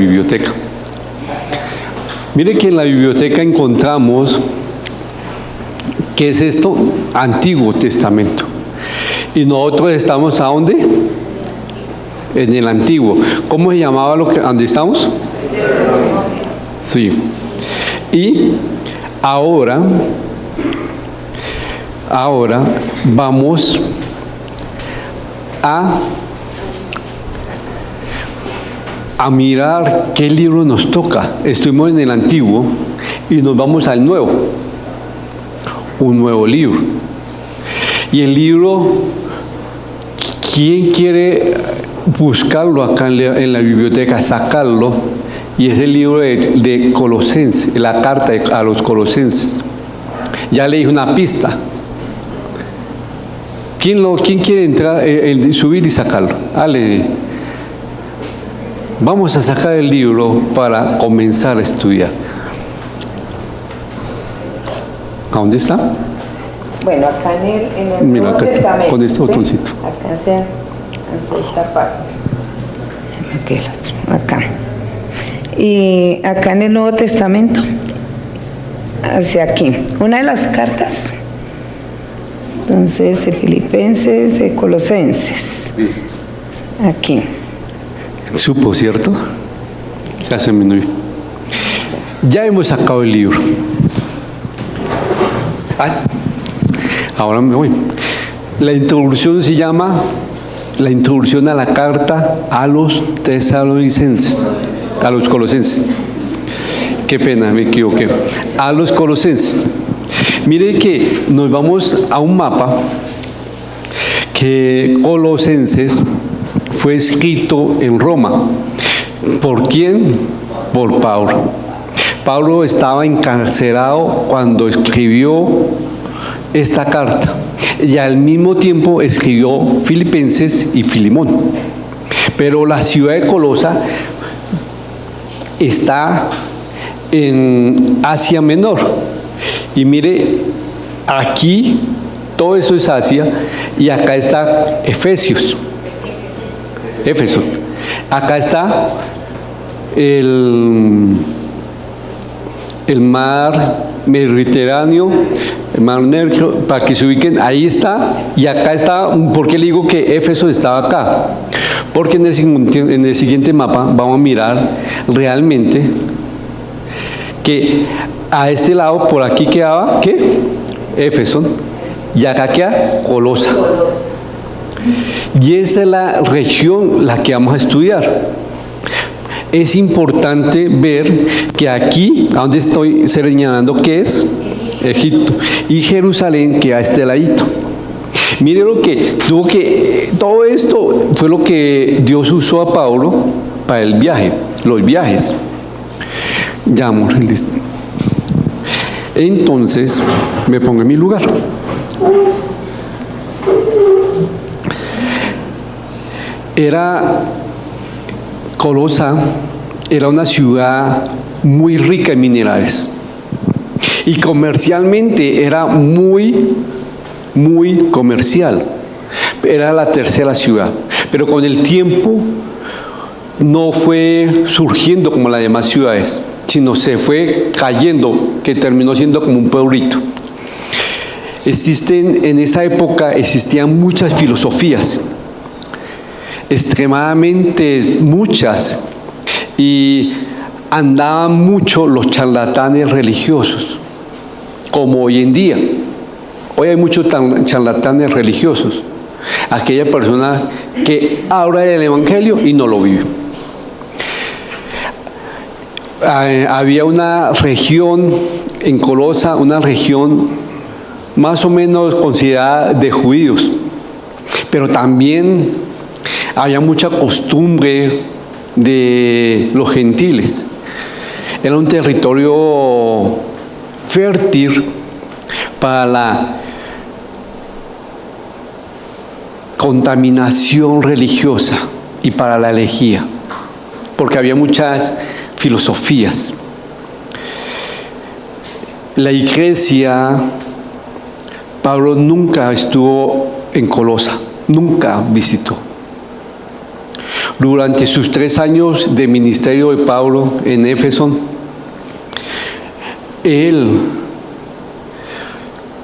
biblioteca. Mire que en la biblioteca encontramos, ¿qué es esto? Antiguo Testamento. Y nosotros estamos ¿a dónde? En el Antiguo. ¿Cómo se llamaba donde estamos? Sí. Y ahora vamos a mirar qué libro nos toca. Estuvimos en el Antiguo y nos vamos al Nuevo. Un nuevo libro. Y el libro, ¿quién quiere buscarlo acá en la biblioteca? Sacarlo. Y es el libro de Colosenses, la carta a los Colosenses. Ya le dije una pista. ¿Quién quiere entrar, subir y sacarlo? Vamos a sacar el libro para comenzar a estudiar. ¿A dónde está? Bueno, acá en el Mira, Nuevo acá está, Testamento, con este botoncito. Acá hacia esta parte. Aquí el otro, acá. Y acá en el Nuevo Testamento, hacia aquí. Una de las cartas. Entonces, de Filipenses, de Colosenses. Listo. Aquí. Supo, ¿cierto? Ya se me olvidó. Ya hemos sacado el libro. Ahora me voy. La introducción se llama la introducción a la carta a los tesalonicenses, a los colosenses. Qué pena, me equivoqué. A los colosenses. Mire que nos vamos a un mapa que Colosenses fue escrito en Roma. ¿Por quién? Por Pablo. Pablo estaba encarcelado cuando escribió esta carta y al mismo tiempo escribió Filipenses y Filemón. Pero la ciudad de Colosa está en Asia Menor. Y mire, aquí todo eso es Asia y acá está Éfeso. Acá está el mar Mediterráneo, el mar Negro, para que se ubiquen, ahí está, y acá está. ¿Por qué le digo que Éfeso estaba acá? Porque en el siguiente mapa vamos a mirar realmente que a este lado, por aquí quedaba, ¿qué? Éfeso, y acá queda Colosa. Y esa es la región la que vamos a estudiar. Es importante ver que aquí, a donde estoy señalando, ¿qué es? Egipto. Y Jerusalén queda a este ladito. Mire lo que tuvo que, todo esto fue lo que Dios usó a Pablo para el viaje, los viajes. Ya, amor, listo. Entonces, me pongo en mi lugar. Colosa era una ciudad muy rica en minerales y comercialmente era muy comercial. Era la tercera ciudad, pero con el tiempo no fue surgiendo como las demás ciudades, sino se fue cayendo, que terminó siendo como un pueblito. En esa época existían muchas filosofías, extremadamente muchas, y andaban mucho los charlatanes religiosos, como hoy en día. Hoy hay muchos charlatanes religiosos, aquella persona que habla del Evangelio y no lo vive. Había una región en Colosa, una región más o menos considerada de judíos, pero también había mucha costumbre de los gentiles. Era un territorio fértil para la contaminación religiosa y para la herejía, porque había muchas filosofías. La iglesia, Pablo nunca estuvo en Colosa, nunca visitó. Durante sus 3 años de ministerio de Pablo en Éfeso,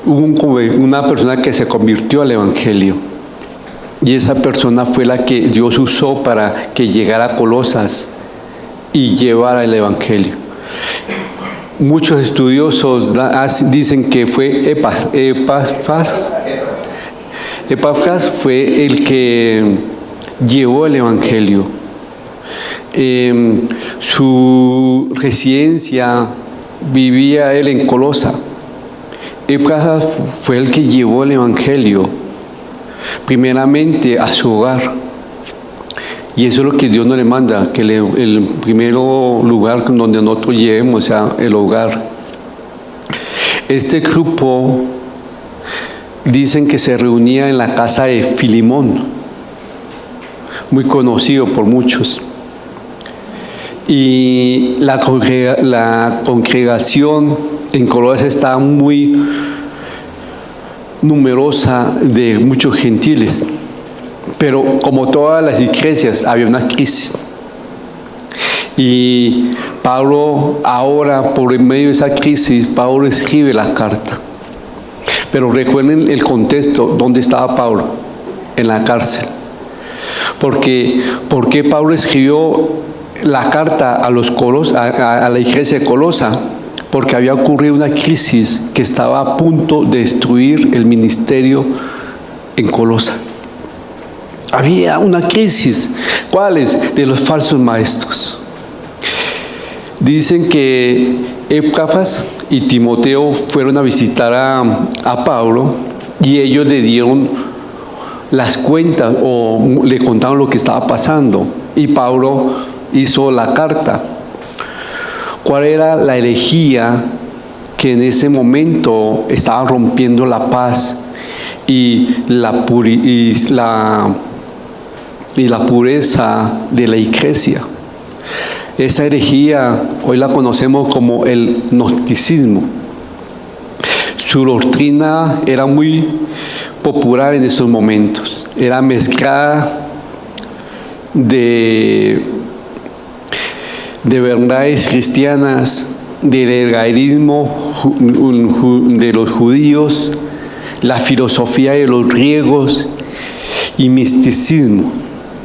hubo una persona que se convirtió al Evangelio. Y esa persona fue la que Dios usó para que llegara a Colosas y llevara el Evangelio. Muchos estudiosos dicen que fue Epafras fue el que llevó el Evangelio. Su residencia vivía él en Colosa. Epafras fue el que llevó el Evangelio primeramente a su hogar. Y eso es lo que Dios nos le manda, que el primer lugar donde nosotros llevemos sea el hogar. Este grupo dicen que se reunía en la casa de Filimón, muy conocido por muchos. Y la congregación en Colosas estaba muy numerosa, de muchos gentiles, pero como todas las iglesias había una crisis, y Pablo ahora, por medio de esa crisis, Pablo escribe la carta. Pero recuerden el contexto, ¿dónde estaba Pablo? En la cárcel. ¿Por qué Pablo escribió la carta a la iglesia de Colosa? Porque había ocurrido una crisis que estaba a punto de destruir el ministerio en Colosa. Había una crisis. ¿Cuáles? De los falsos maestros. Dicen que Epafras y Timoteo fueron a visitar a Pablo, y ellos le dieron las cuentas o le contaron lo que estaba pasando, y Pablo hizo la carta. ¿Cuál era la herejía que en ese momento estaba rompiendo la paz y la pureza de la iglesia? Esa herejía hoy la conocemos como el gnosticismo. Su doctrina era muy popular en esos momentos. Era mezclada de verdades cristianas, del hebraísmo de los judíos, la filosofía de los griegos y misticismo.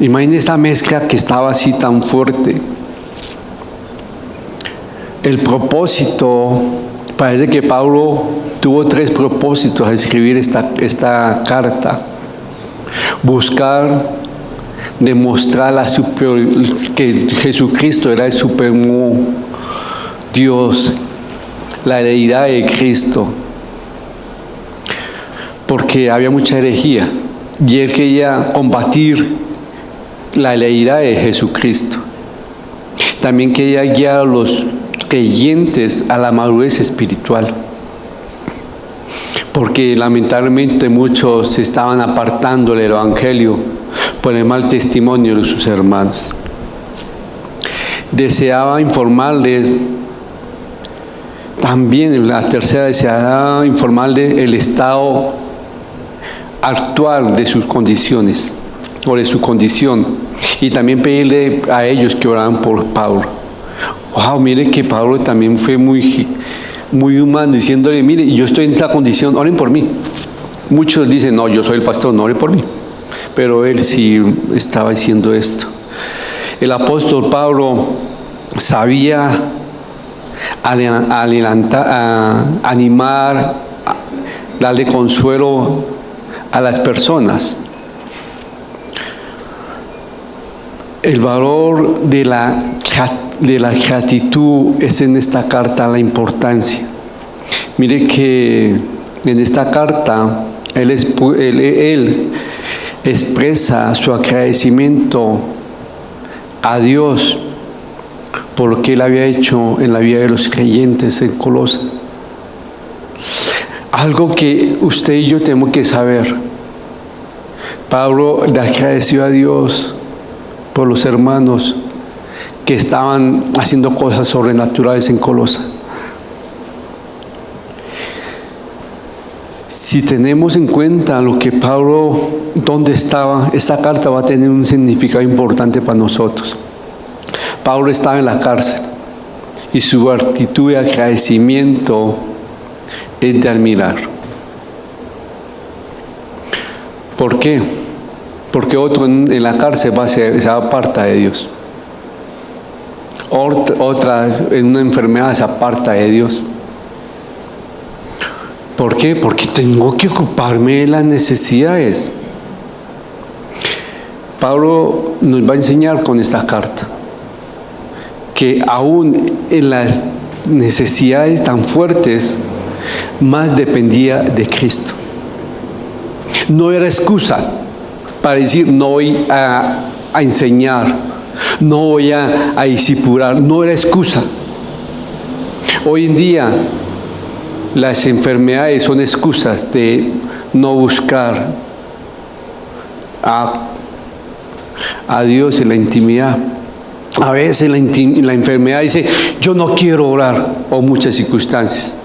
Imaginen esa mezcla que estaba así tan fuerte. El propósito, parece que Pablo tuvo 3 propósitos al escribir esta carta. Buscar demostrar que Jesucristo era el supremo Dios, la deidad de Cristo, porque había mucha herejía y él quería combatir la deidad de Jesucristo. También quería guiar a los creyentes a la madurez espiritual, porque lamentablemente muchos se estaban apartando del Evangelio por el mal testimonio de sus hermanos. Deseaba informarles, también en la tercera deseaba informarles el estado actual de sus condiciones, o de su condición, y también pedirle a ellos que oraran por Pablo. Wow, mire que Pablo también fue muy humano, diciéndole, mire, yo estoy en esta condición, oren por mí. Muchos dicen, no, yo soy el pastor, no oren por mí. Pero él sí estaba diciendo esto. El apóstol Pablo sabía animar, darle consuelo a las personas. El valor de la gratitud es en esta carta la importancia. Mire que en esta carta él expresa su agradecimiento a Dios por lo que él había hecho en la vida de los creyentes en Colosas. Algo que usted y yo tenemos que saber. Pablo le agradeció a Dios por los hermanos que estaban haciendo cosas sobrenaturales en Colosas. Si tenemos en cuenta lo que Pablo, dónde estaba, esta carta va a tener un significado importante para nosotros. Pablo estaba en la cárcel y su actitud de agradecimiento es de admirar. ¿Por qué? Porque otro en la cárcel se aparta de Dios. Otra en una enfermedad se aparta de Dios. ¿Por qué? Porque tengo que ocuparme de las necesidades. Pablo nos va a enseñar con esta carta que aún en las necesidades tan fuertes, más dependía de Cristo. No era excusa para decir no voy a enseñar, no voy a discipular, no era excusa. Hoy en día las enfermedades son excusas de no buscar a Dios en la intimidad. A veces la enfermedad dice, yo no quiero orar, o muchas circunstancias.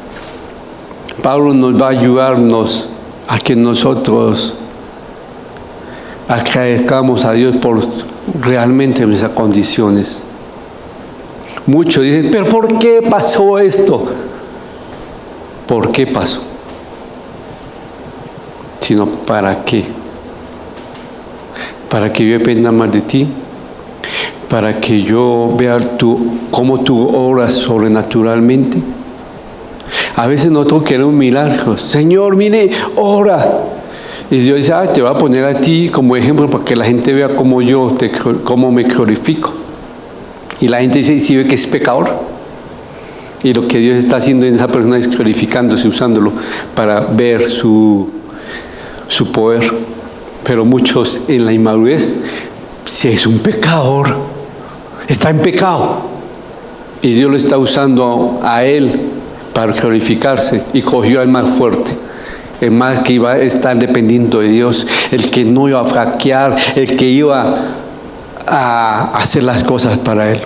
Pablo nos va a ayudarnos a que nosotros agradezcamos a Dios por realmente nuestras condiciones. Muchos dicen, pero ¿por qué pasó esto? ¿Por qué pasó? Sino ¿para qué? Para que yo dependa más de ti, para que yo vea cómo tú obras sobrenaturalmente. A veces nosotros queremos milagros. Señor, mire, ora. Y Dios dice, te voy a poner a ti como ejemplo para que la gente vea cómo me glorifico. Y la gente dice, ¿y si ve que es pecador? Y lo que Dios está haciendo en esa persona es glorificándose, usándolo para ver su poder. Pero muchos en la inmadurez, si es un pecador, está en pecado. Y Dios lo está usando a él para glorificarse, y cogió al más fuerte, el más que iba a estar dependiendo de Dios, el que no iba a fraquear, el que iba a hacer las cosas para él.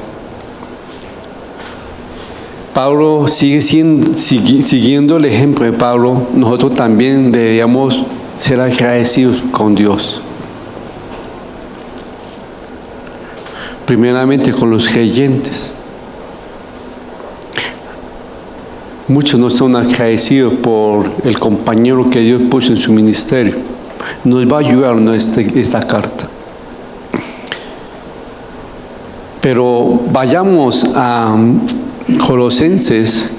Pablo sigue siguiendo el ejemplo de Pablo. Nosotros también deberíamos ser agradecidos con Dios. Primeramente con los creyentes. Muchos no son agradecidos por el compañero que Dios puso en su ministerio. Nos va a ayudar esta carta. Pero vayamos a Colosenses,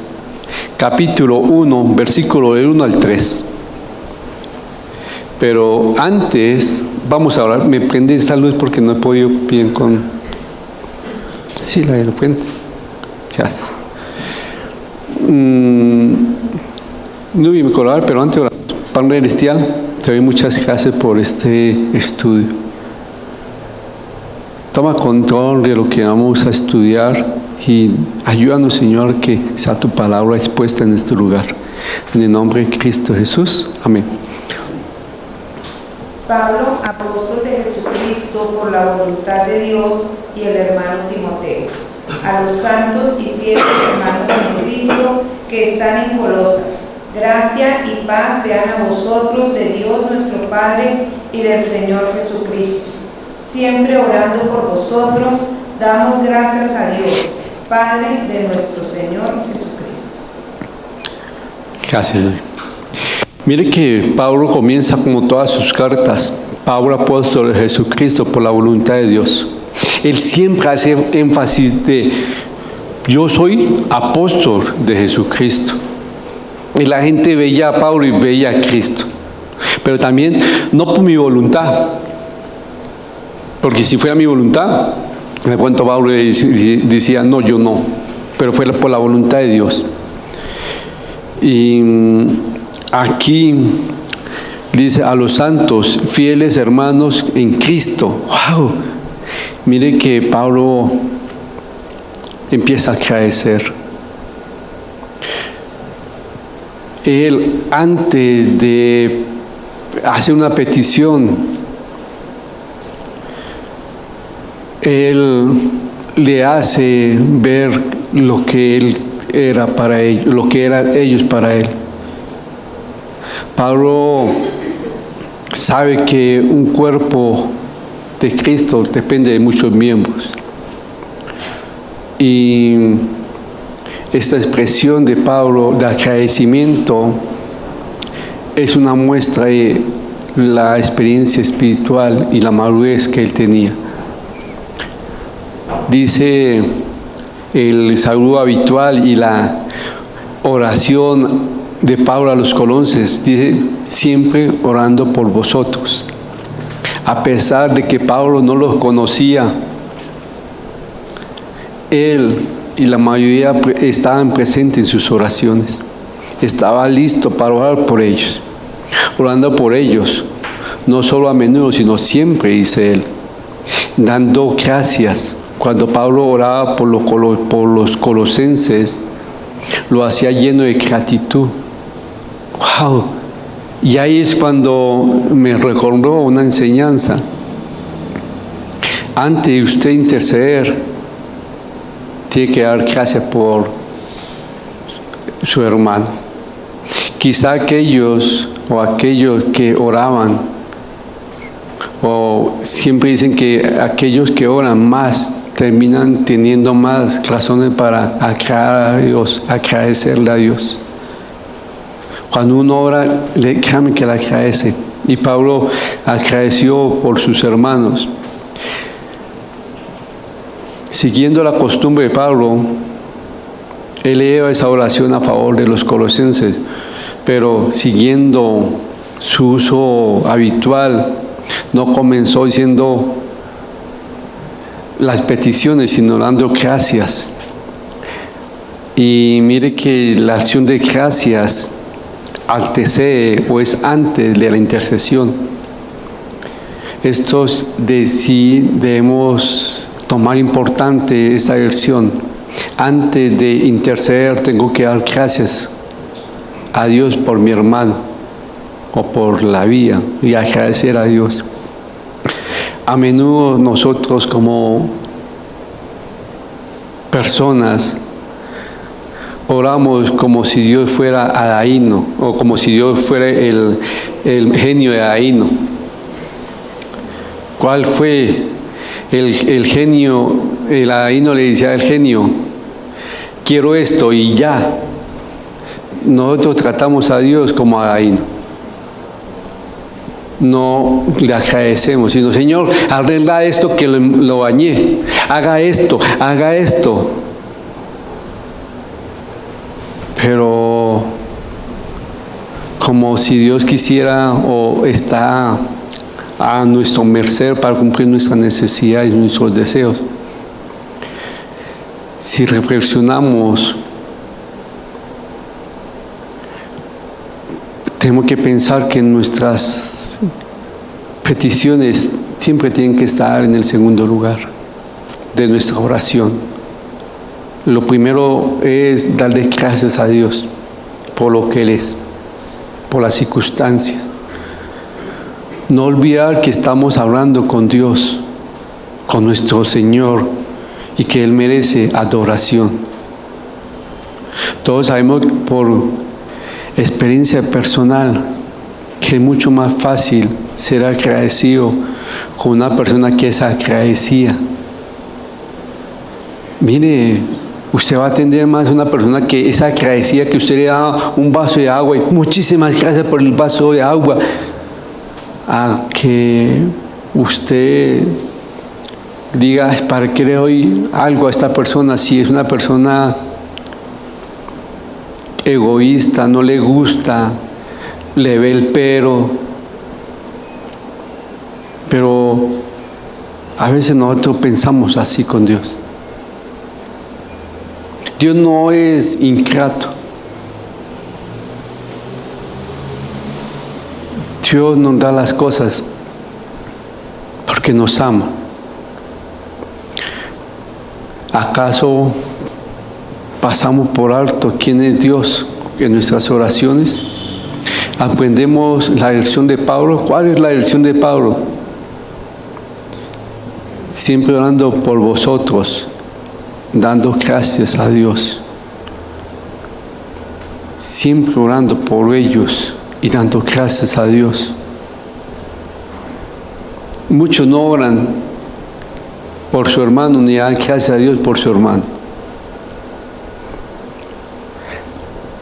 capítulo 1, versículo del 1 al 3. Pero antes, vamos a hablar. Me prende esta luz porque no he podido bien con... Sí, la de la fuente. Gracias. No vi mi color, pero antes, Padre Celestial, te doy muchas gracias por este estudio. Toma control de lo que vamos a estudiar y ayúdanos, Señor, que sea tu palabra expuesta en este lugar. En el nombre de Cristo Jesús. Amén. Pablo, apóstol de Jesucristo por la voluntad de Dios, y el hermano Timoteo, a los santos y fieles hermanos en Cristo que están en Colosas, gracia y paz sean a vosotros de Dios nuestro Padre y del Señor Jesucristo. Siempre orando por vosotros, damos gracias a Dios, Padre de nuestro Señor Jesucristo. Gracias. Mire que Pablo comienza como todas sus cartas. Pablo, apóstol de Jesucristo por la voluntad de Dios. Él siempre hace énfasis de yo soy apóstol de Jesucristo. Y la gente veía a Pablo y veía a Cristo. Pero también no por mi voluntad. Porque si fuera mi voluntad, de pronto Pablo decía, no, yo no. Pero fue por la voluntad de Dios. Y aquí dice a los santos, fieles hermanos en Cristo. ¡Wow! Mire que Pablo empieza a agradecer. Él, antes de hacer una petición, él le hace ver lo que él era para ellos, lo que eran ellos para él. Pablo sabe que un cuerpo de Cristo depende de muchos miembros. Y esta expresión de Pablo de agradecimiento es una muestra de la experiencia espiritual y la madurez que él tenía. Dice el saludo habitual y la oración de Pablo a los colosenses, dice, siempre orando por vosotros. A pesar de que Pablo no los conocía, él y la mayoría estaban presentes en sus oraciones. Estaba listo para orar por ellos, orando por ellos, no solo a menudo, sino siempre, dice él, dando gracias. Cuando Pablo oraba por los colosenses, lo hacía lleno de gratitud. ¡Wow! Y ahí es cuando me recordó una enseñanza. Antes de usted interceder, tiene que dar gracias por su hermano. Quizá aquellos que oraban, o siempre dicen que aquellos que oran más terminan teniendo más razones para agradecerle a Dios. Cuando uno ora, déjame que le agradece. Y Pablo agradeció por sus hermanos. Siguiendo la costumbre de Pablo, él eleva esa oración a favor de los colosenses, pero siguiendo su uso habitual, no comenzó diciendo las peticiones, sino dando gracias. Y mire que la acción de gracias antecede o es antes de la intercesión. Estos de sí debemos tomar importante esta versión. Antes de interceder tengo que dar gracias a Dios por mi hermano o por la vida y agradecer a Dios. A menudo nosotros como personas oramos como si Dios fuera Adaíno o como si Dios fuera el genio de Adaíno. ¿Cuál fue el genio? El Adaíno le decía al genio, quiero esto y ya. Nosotros tratamos a Dios como Adaíno. No le agradecemos, sino, Señor, arregla esto que lo bañé, haga esto. Pero como si Dios quisiera o está a nuestra merced para cumplir nuestras necesidades, nuestros deseos. Si reflexionamos, tenemos que pensar que nuestras peticiones siempre tienen que estar en el segundo lugar de nuestra oración. Lo primero es darle gracias a Dios por lo que Él es, por las circunstancias. No olvidar que estamos hablando con Dios, con nuestro Señor, y que Él merece adoración. Todos sabemos por experiencia personal que es mucho más fácil ser agradecido con una persona que es agradecida. Mire, usted va a atender más a una persona que es agradecida, que usted le da un vaso de agua y muchísimas gracias por el vaso de agua, a que usted diga, ¿para qué le doy algo a esta persona? Si es una persona egoísta, no le gusta, le ve el pero a veces nosotros pensamos así con Dios. Dios no es ingrato. Dios nos da las cosas porque nos ama. ¿Acaso pasamos por alto quién es Dios en nuestras oraciones? Aprendemos la lección de Pablo. ¿Cuál es la lección de Pablo? Siempre orando por vosotros, dando gracias a Dios. Siempre orando por ellos, y dando gracias a Dios. Muchos no oran por su hermano ni dan gracias a Dios por su hermano.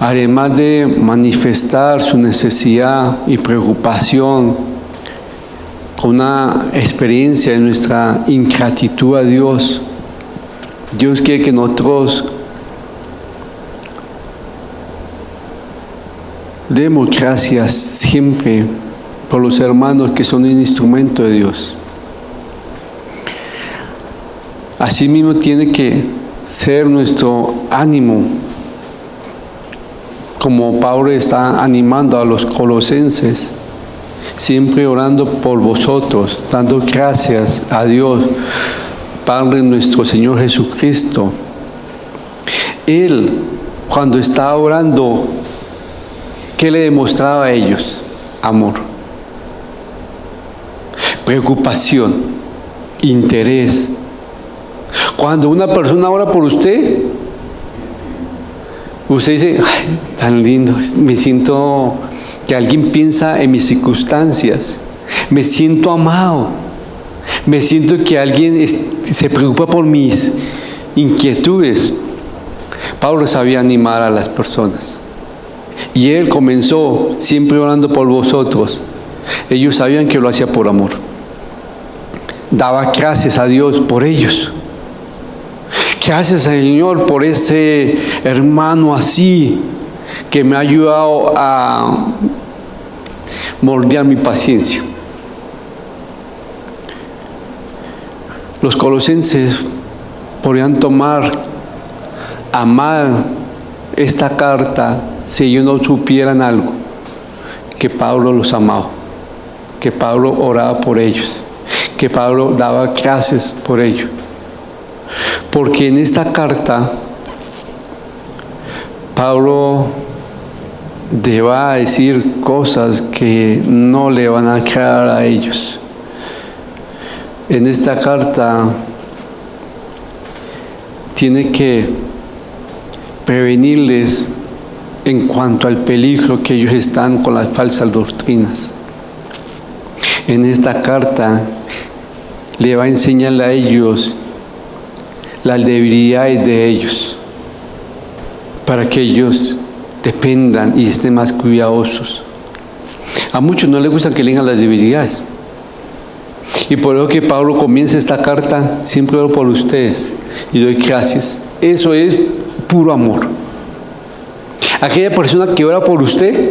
Además de manifestar su necesidad y preocupación con una experiencia de nuestra ingratitud a Dios, Dios quiere que nosotros demos gracias siempre por los hermanos que son un instrumento de Dios. Asimismo tiene que ser nuestro ánimo, como Pablo está animando a los colosenses, siempre orando por vosotros, dando gracias a Dios, Padre nuestro Señor Jesucristo. Él, cuando estaba orando, ¿qué le demostraba a ellos? Amor, preocupación, interés. Cuando una persona ora por usted, usted dice, ay, tan lindo, me siento que alguien piensa en mis circunstancias, me siento amado, me siento que alguien se preocupa por mis inquietudes. Pablo sabía animar a las personas y él comenzó siempre orando por vosotros. Ellos sabían que lo hacía por amor. Daba gracias a Dios por ellos. Gracias, Señor, por ese hermano así que me ha ayudado a moldear mi paciencia. Los colosenses podrían tomar a mal esta carta si ellos no supieran algo, que Pablo los amaba, que Pablo oraba por ellos, que Pablo daba gracias por ellos. Porque en esta carta Pablo le va a decir cosas que no le van a agradar a ellos. En esta carta tiene que prevenirles en cuanto al peligro que ellos están con las falsas doctrinas. En esta carta le va a enseñar a ellos las debilidades de ellos, para que ellos dependan y estén más cuidadosos. A muchos no les gusta que lean las debilidades, y por eso que Pablo comienza esta carta: siempre oro por ustedes y doy gracias. Eso es puro amor. Aquella persona que ora por usted,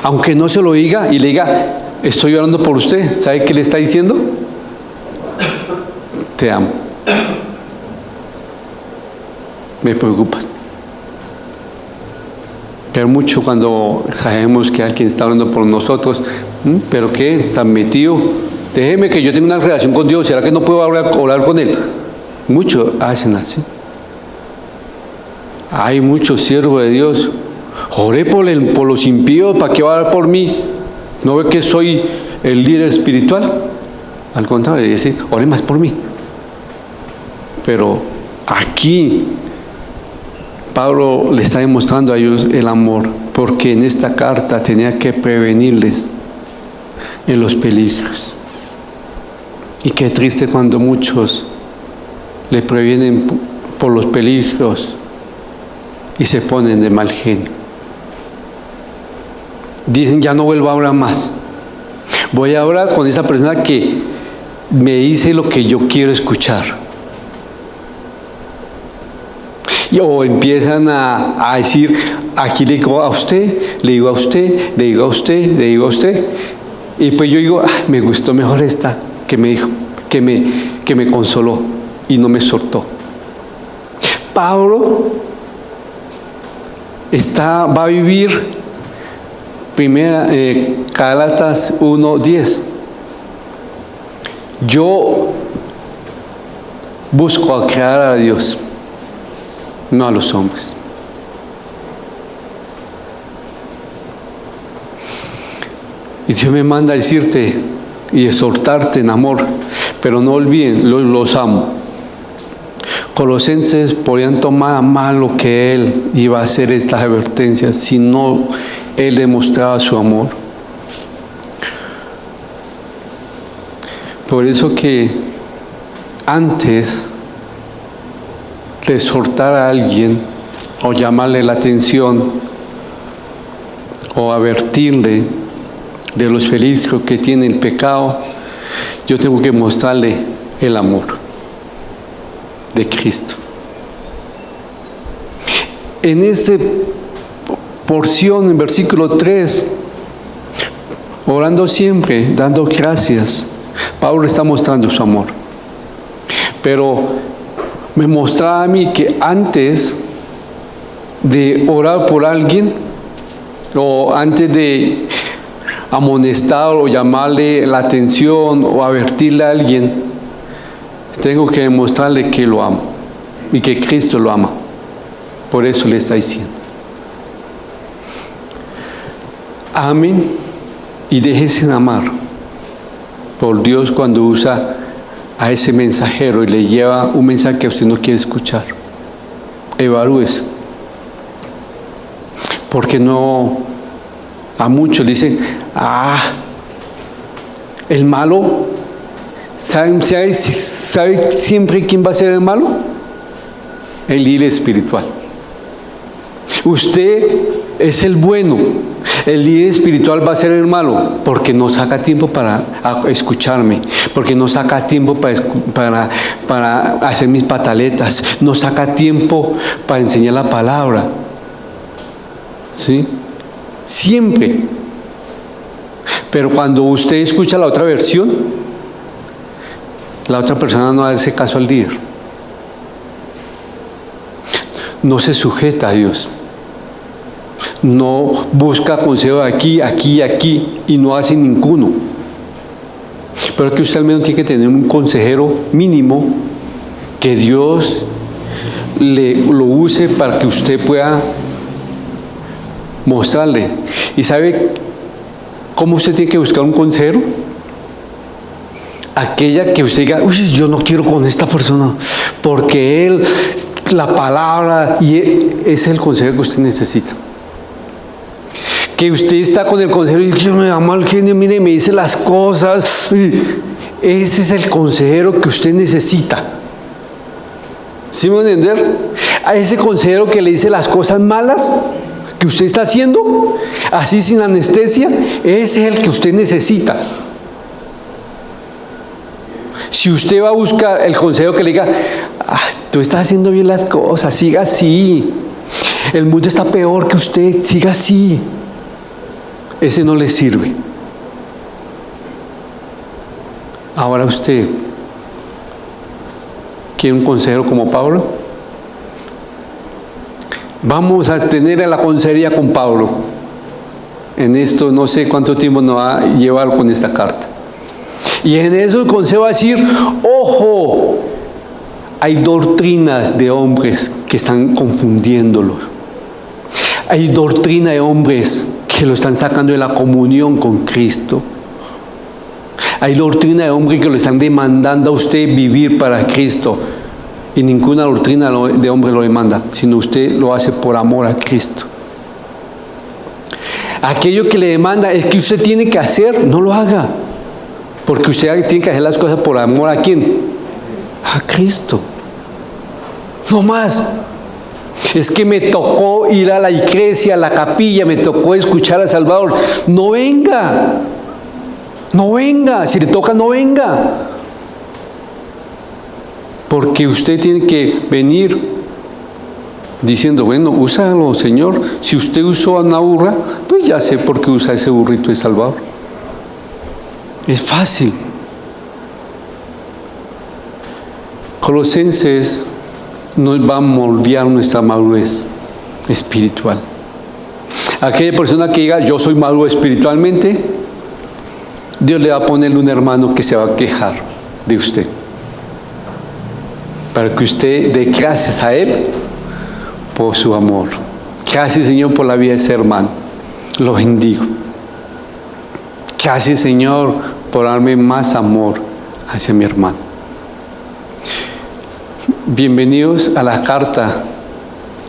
aunque no se lo diga y le diga, estoy orando por usted, ¿sabe qué le está diciendo? Te amo. Me preocupas. Pero mucho cuando sabemos que alguien está orando por nosotros, ¿pero qué? ¿Tan metido? Déjeme que yo tenga una relación con Dios, ¿será que no puedo orar con Él? Muchos hacen así. Hay muchos siervos de Dios. Oré por los impíos, ¿para qué va a orar por mí? ¿No ve que soy el líder espiritual? Al contrario, dice, ore más por mí. Pero aquí Pablo le está demostrando a ellos el amor, porque en esta carta tenía que prevenirles en los peligros. Y qué triste cuando muchos le previenen por los peligros y se ponen de mal genio. Dicen, ya no vuelvo a hablar más. Voy a hablar con esa persona que me dice lo que yo quiero escuchar. O empiezan a decir, aquí le digo a usted, le digo a usted, le digo a usted, le digo a usted. Y pues yo digo, me gustó mejor esta que me dijo, que me consoló y no me soltó. Pablo va a vivir primera Gálatas 1:10. Yo busco agradar a Dios, no a los hombres. Y Dios me manda a decirte y exhortarte en amor, pero no olviden, los amo. Colosenses podían tomar a mal lo que él iba a hacer estas advertencias si no Él demostraba su amor. Por eso que antes de exhortar a alguien o llamarle la atención o advertirle de los peligros que tiene el pecado, yo tengo que mostrarle el amor de Cristo. En esta porción, en versículo 3, orando siempre, dando gracias, Pablo está mostrando su amor. Pero me mostraba a mí que antes de orar por alguien, o antes de amonestar o llamarle la atención o advertirle a alguien, tengo que demostrarle que lo amo y que Cristo lo ama. Por eso le está diciendo: amen y déjense amar por Dios cuando usa a ese mensajero y le lleva un mensaje que usted no quiere escuchar. Evalúese. Porque no, a muchos le dicen: el malo, ¿sabe siempre quién va a ser el malo? El líder espiritual. Usted es el bueno, el líder espiritual va a ser el malo, porque no saca tiempo para escucharme, porque no saca tiempo para hacer mis pataletas, no saca tiempo para enseñar la palabra. ¿Sí? Siempre. Pero cuando usted escucha la otra versión, la otra persona no hace caso al líder, no se sujeta a Dios, no busca consejo aquí, aquí, aquí, y no hace ninguno. Pero que usted al menos tiene que tener un consejero mínimo que Dios lo use para que usted pueda mostrarle. ¿Y sabe cómo usted tiene que buscar un consejero? Aquella que usted diga: uy, yo no quiero con esta persona, porque él, la palabra, y ese es el consejo que usted necesita. Que usted está con el consejero y dice: me llama el genio, mire, me dice las cosas. Ese es el consejero que usted necesita. ¿Sí me va a entender? A ese consejero que le dice las cosas malas que usted está haciendo, así sin anestesia, ese es el que usted necesita. Si usted va a buscar el consejo que le diga: tú estás haciendo bien las cosas, siga así, el mundo está peor que usted, siga así, ese no le sirve. Ahora usted quiere un consejero como Pablo. Vamos a tener la consejería con Pablo. En esto no sé cuánto tiempo nos va a llevar con esta carta. Y en eso el consejo va a decir: ojo, hay doctrinas de hombres que están confundiéndolo. Hay doctrina de hombres que lo están sacando de la comunión con Cristo. Hay doctrina de hombres que lo están demandando a usted vivir para Cristo. Y ninguna doctrina de hombre lo demanda, sino usted lo hace por amor a Cristo. Aquello que le demanda es que usted tiene que hacer, no lo haga. Porque usted tiene que hacer las cosas por amor ¿a quién? A Cristo. No más. Es que me tocó ir a la iglesia, a la capilla, me tocó escuchar a Salvador. No venga. No venga. Si le toca, no venga. Porque usted tiene que venir diciendo: bueno, úsalo, Señor. Si usted usó a una burra, pues ya sé por qué usa ese burrito de Salvador. Es fácil. Colosenses nos va a moldear nuestra madurez espiritual. Aquella persona que diga: yo soy maduro espiritualmente, Dios le va a poner un hermano que se va a quejar de usted, para que usted dé gracias a Él por su amor. Gracias, Señor, por la vida de ese hermano. Lo bendigo. Gracias, Señor, por darme más amor hacia mi hermano. Bienvenidos a la carta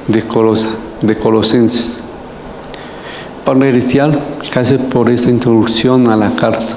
de Colosenses. Padre Celestial, gracias por esta introducción a la carta.